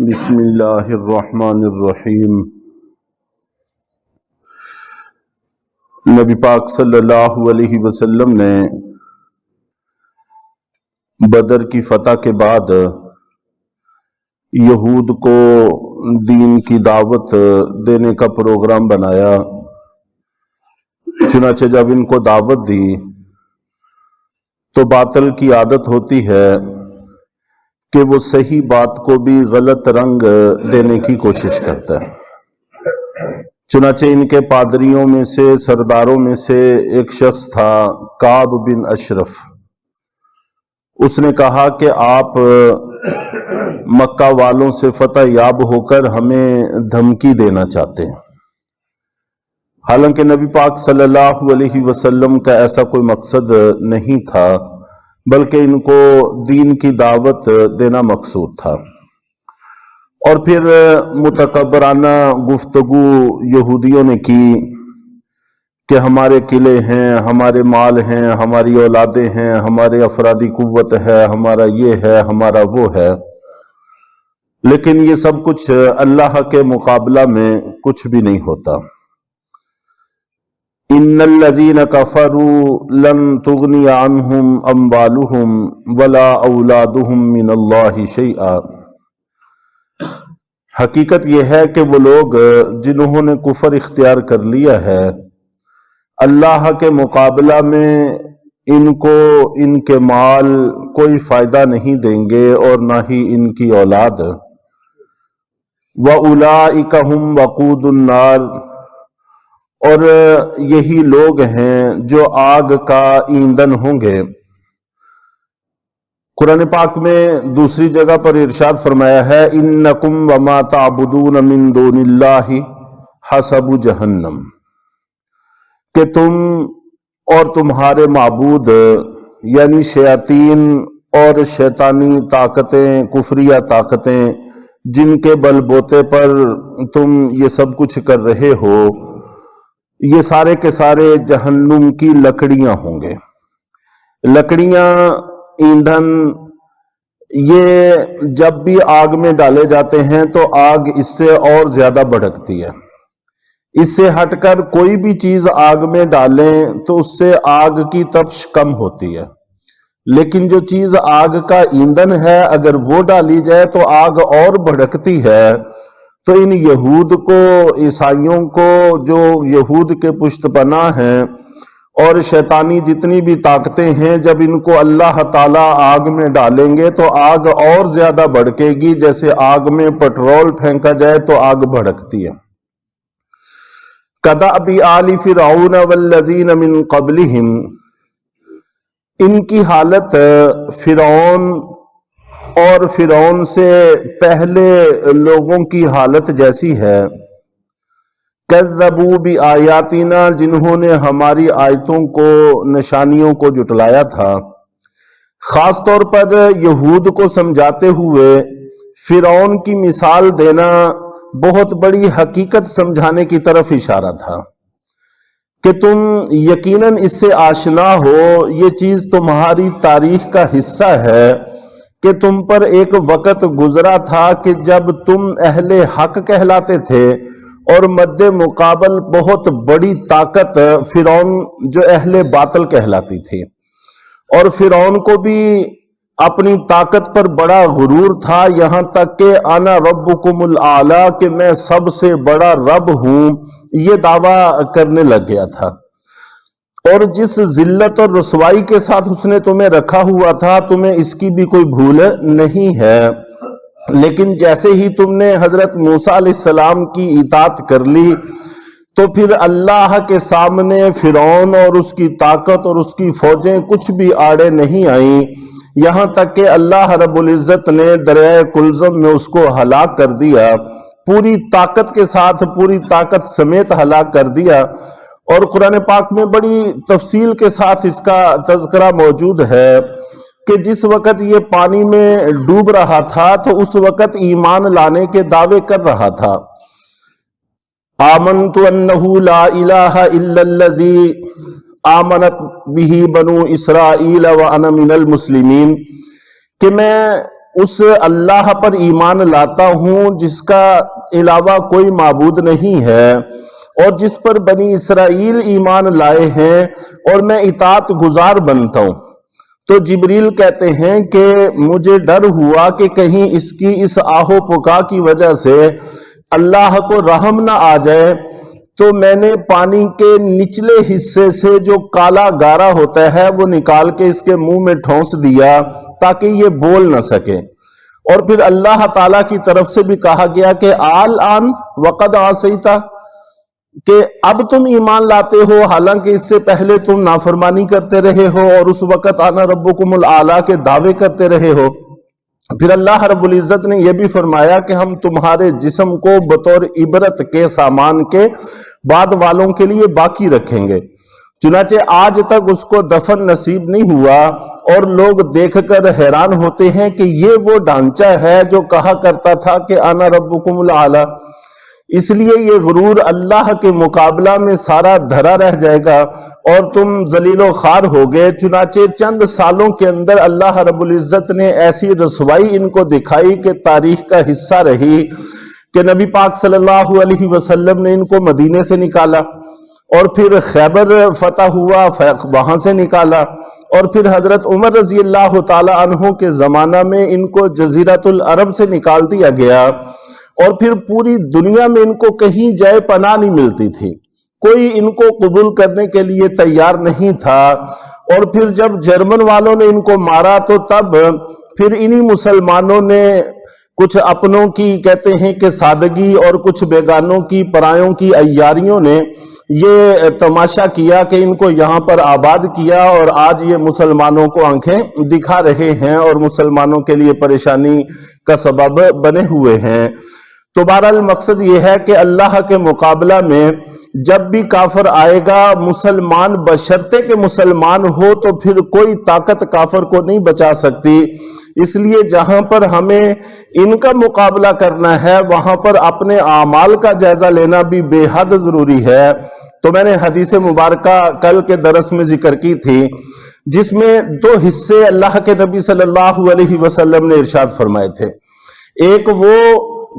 بسم اللہ الرحمن الرحیم۔ نبی پاک صلی اللہ علیہ وسلم نے بدر کی فتح کے بعد یہود کو دین کی دعوت دینے کا پروگرام بنایا۔ چنانچہ جب ان کو دعوت دی تو باطل کی عادت ہوتی ہے کہ وہ صحیح بات کو بھی غلط رنگ دینے کی کوشش کرتا ہے۔ چنانچہ ان کے پادریوں میں سے، سرداروں میں سے ایک شخص تھا کعب بن اشرف۔ اس نے کہا کہ آپ مکہ والوں سے فتح یاب ہو کر ہمیں دھمکی دینا چاہتے ہیں۔ حالانکہ نبی پاک صلی اللہ علیہ وسلم کا ایسا کوئی مقصد نہیں تھا، بلکہ ان کو دین کی دعوت دینا مقصود تھا۔ اور پھر متکبرانہ گفتگو یہودیوں نے کی کہ ہمارے قلعے ہیں، ہمارے مال ہیں، ہماری اولادیں ہیں، ہمارے افرادی قوت ہے، ہمارا یہ ہے، ہمارا وہ ہے۔ لیکن یہ سب کچھ اللہ کے مقابلہ میں کچھ بھی نہیں ہوتا۔ ان الذین کفروا لن تغنی عنہم اموالہم ولا اولادہم من اللہ شیئا۔ حقیقت یہ ہے کہ وہ لوگ جنہوں نے کفر اختیار کر لیا ہے، اللہ کے مقابلہ میں ان کو ان کے مال کوئی فائدہ نہیں دیں گے اور نہ ہی ان کی اولاد۔ وَأُولَئِكَ هُمْ وَقُودُ النَّارِ، اور یہی لوگ ہیں جو آگ کا ایندھن ہوں گے۔ قرآن پاک میں دوسری جگہ پر ارشاد فرمایا ہے اِنَّكُمْ وَمَا تَعْبُدُونَ مِن دُونِ اللَّهِ حَسَبُ جَہَنَّمْ، کہ تم اور تمہارے معبود یعنی شیاطین اور شیطانی طاقتیں، کفریہ طاقتیں، جن کے بل بوتے پر تم یہ سب کچھ کر رہے ہو، یہ سارے کے سارے جہنم کی لکڑیاں ہوں گے۔ لکڑیاں، ایندھن، یہ جب بھی آگ میں ڈالے جاتے ہیں تو آگ اس سے اور زیادہ بھڑکتی ہے۔ اس سے ہٹ کر کوئی بھی چیز آگ میں ڈالیں تو اس سے آگ کی تپش کم ہوتی ہے، لیکن جو چیز آگ کا ایندھن ہے اگر وہ ڈالی جائے تو آگ اور بھڑکتی ہے۔ تو ان یہود کو، عیسائیوں کو، جو یہود کے پشت پناہ ہیں، اور شیطانی جتنی بھی طاقتیں ہیں، جب ان کو اللہ تعالیٰ آگ میں ڈالیں گے تو آگ اور زیادہ بھڑکے گی، جیسے آگ میں پٹرول پھینکا جائے تو آگ بھڑکتی ہے۔ کدأب آل فرعون والذین من قبلہم، ان کی حالت فرعون اور فرعون سے پہلے لوگوں کی حالت جیسی ہے۔ کذبوا بآیاتنا، جنہوں نے ہماری آیتوں کو، نشانیوں کو جھٹلایا تھا۔ خاص طور پر یہود کو سمجھاتے ہوئے فرعون کی مثال دینا بہت بڑی حقیقت سمجھانے کی طرف اشارہ تھا کہ تم یقیناً اس سے آشنا ہو، یہ چیز تمہاری تاریخ کا حصہ ہے کہ تم پر ایک وقت گزرا تھا کہ جب تم اہل حق کہلاتے تھے اور مد مقابل بہت بڑی طاقت فرعون جو اہل باطل کہلاتی تھی، اور فرعون کو بھی اپنی طاقت پر بڑا غرور تھا، یہاں تک کہ انا ربکم الاعلی، کہ میں سب سے بڑا رب ہوں، یہ دعویٰ کرنے لگ گیا تھا۔ اور جس ذلت اور رسوائی کے ساتھ اس نے تمہیں رکھا ہوا تھا، تمہیں اس کی بھی کوئی بھول نہیں ہے۔ لیکن جیسے ہی تم نے حضرت موسیٰ علیہ السلام کی اطاعت کر لی تو پھر اللہ کے سامنے فرعون اور اس کی طاقت اور اس کی فوجیں کچھ بھی آڑے نہیں آئیں، یہاں تک کہ اللہ رب العزت نے دریائے کلزم میں اس کو ہلاک کر دیا، پوری طاقت کے ساتھ، پوری طاقت سمیت ہلاک کر دیا۔ اور قرآن پاک میں بڑی تفصیل کے ساتھ اس کا تذکرہ موجود ہے کہ جس وقت یہ پانی میں ڈوب رہا تھا تو اس وقت ایمان لانے کے دعوے کر رہا تھا۔ آمنت انہ لا الہ الا الذی آمنت بہ بنو اسرائیل وانا من المسلمین، کہ میں اس اللہ پر ایمان لاتا ہوں جس کا علاوہ کوئی معبود نہیں ہے اور جس پر بنی اسرائیل ایمان لائے ہیں، اور میں اطاعت گزار بنتا ہوں۔ تو جبریل کہتے ہیں کہ مجھے ڈر ہوا کہ کہیں اس کی اس آہو پکا کی وجہ سے اللہ کو رحم نہ آ جائے، تو میں نے پانی کے نچلے حصے سے جو کالا گارا ہوتا ہے وہ نکال کے اس کے منہ میں ٹھونس دیا تاکہ یہ بول نہ سکے۔ اور پھر اللہ تعالیٰ کی طرف سے بھی کہا گیا کہ آن وقد عصیتا، کہ اب تم ایمان لاتے ہو حالانکہ اس سے پہلے تم نافرمانی کرتے رہے ہو اور اس وقت انا ربکم الاعلی کے دعوے کرتے رہے ہو۔ پھر اللہ رب العزت نے یہ بھی فرمایا کہ ہم تمہارے جسم کو بطور عبرت کے سامان کے بعد والوں کے لیے باقی رکھیں گے، چنانچہ آج تک اس کو دفن نصیب نہیں ہوا، اور لوگ دیکھ کر حیران ہوتے ہیں کہ یہ وہ ڈھانچہ ہے جو کہا کرتا تھا کہ انا ربکم الاعلی۔ اس لیے یہ غرور اللہ کے مقابلہ میں سارا دھرا رہ جائے گا اور تم ذلیل و خوار ہوگے۔ چنانچہ چند سالوں کے اندر اللہ رب العزت نے ایسی رسوائی ان کو دکھائی کہ تاریخ کا حصہ رہی، کہ نبی پاک صلی اللہ علیہ وسلم نے ان کو مدینے سے نکالا، اور پھر خیبر فتح ہوا وہاں سے نکالا، اور پھر حضرت عمر رضی اللہ تعالی عنہ کے زمانہ میں ان کو جزیرۃ العرب سے نکال دیا گیا، اور پھر پوری دنیا میں ان کو کہیں جائے پناہ نہیں ملتی تھی، کوئی ان کو قبول کرنے کے لیے تیار نہیں تھا۔ اور پھر جب جرمن والوں نے ان کو مارا تو تب پھر انہی مسلمانوں نے کچھ اپنوں کی کہتے ہیں کہ سادگی اور کچھ بیگانوں کی پرایوں کی عیاریوں نے یہ تماشا کیا کہ ان کو یہاں پر آباد کیا، اور آج یہ مسلمانوں کو آنکھیں دکھا رہے ہیں اور مسلمانوں کے لیے پریشانی کا سبب بنے ہوئے ہیں۔ تو بہرحال مقصد یہ ہے کہ اللہ کے مقابلہ میں جب بھی کافر آئے گا، مسلمان بشرطے کہ مسلمان ہو تو پھر کوئی طاقت کافر کو نہیں بچا سکتی۔ اس لیے جہاں پر ہمیں ان کا مقابلہ کرنا ہے وہاں پر اپنے اعمال کا جائزہ لینا بھی بے حد ضروری ہے۔ تو میں نے حدیث مبارکہ کل کے درس میں ذکر کی تھی، جس میں دو حصے اللہ کے نبی صلی اللہ علیہ وسلم نے ارشاد فرمائے تھے۔ ایک وہ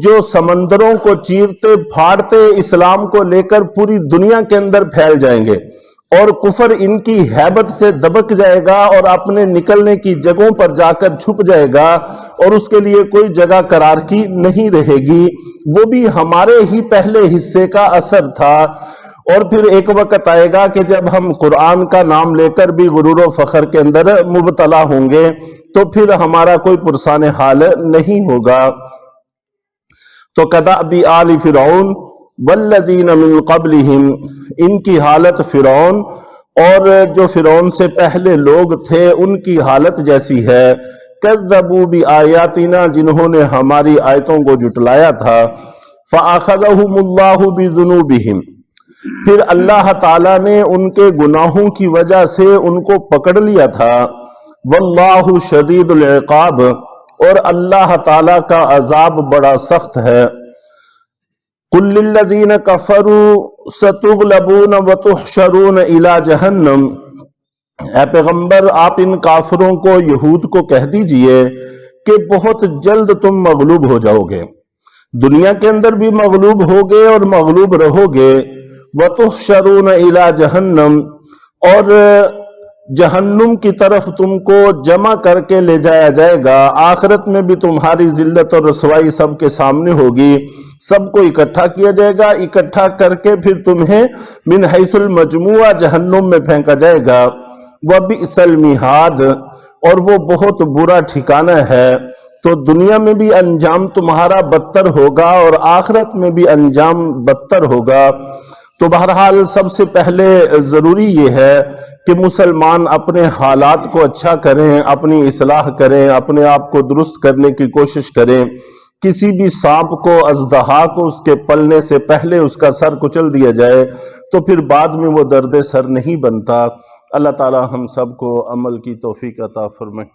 جو سمندروں کو چیرتے پھاڑتے اسلام کو لے کر پوری دنیا کے اندر پھیل جائیں گے، اور کفر ان کی ہیبت سے دبک جائے گا اور اپنے نکلنے کی جگہوں پر جا کر چھپ جائے گا، اور اس کے لیے کوئی جگہ قرار کی نہیں رہے گی۔ وہ بھی ہمارے ہی پہلے حصے کا اثر تھا۔ اور پھر ایک وقت آئے گا کہ جب ہم قرآن کا نام لے کر بھی غرور و فخر کے اندر مبتلا ہوں گے، تو پھر ہمارا کوئی پرسان حال نہیں ہوگا۔ تو کدأب آل فرعون والذین من قبلہم، ان کی حالت فرعون اور جو فرعون سے پہلے لوگ تھے ان کی حالت جیسی ہے۔ کذبوا بآیاتنا، جنہوں نے ہماری آیتوں کو جھٹلایا تھا۔ فأخذہم اللہ بذنوبہم، پھر اللہ تعالیٰ نے ان کے گناہوں کی وجہ سے ان کو پکڑ لیا تھا۔ واللہ شدید العقاب، اور اللہ تعالیٰ کا عذاب بڑا سخت ہے۔ قل للذین کفروا ستغلبون وتحشرون الی جہنم، اے پیغمبر آپ ان کافروں کو، یہود کو کہہ دیجئے کہ بہت جلد تم مغلوب ہو جاؤ گے، دنیا کے اندر بھی مغلوب ہوگے اور مغلوب رہو گے۔ وتحشرون الی جہنم، اور جہنم کی طرف تم کو جمع کر کے لے جایا جائے گا۔ آخرت میں بھی تمہاری ذلت اور رسوائی سب کے سامنے ہوگی، سب کو اکٹھا کیا جائے گا، اکٹھا کر کے پھر تمہیں من حیث المجموعہ جہنم میں پھینکا جائے گا۔ وبئس المہاد، اور وہ بہت برا ٹھکانہ ہے۔ تو دنیا میں بھی انجام تمہارا بدتر ہوگا اور آخرت میں بھی انجام بدتر ہوگا۔ تو بہرحال سب سے پہلے ضروری یہ ہے کہ مسلمان اپنے حالات کو اچھا کریں، اپنی اصلاح کریں، اپنے آپ کو درست کرنے کی کوشش کریں۔ کسی بھی سانپ کو، اژدہا کو اس کے پلنے سے پہلے اس کا سر کچل دیا جائے تو پھر بعد میں وہ درد سر نہیں بنتا۔ اللہ تعالی ہم سب کو عمل کی توفیق عطا فرمائے۔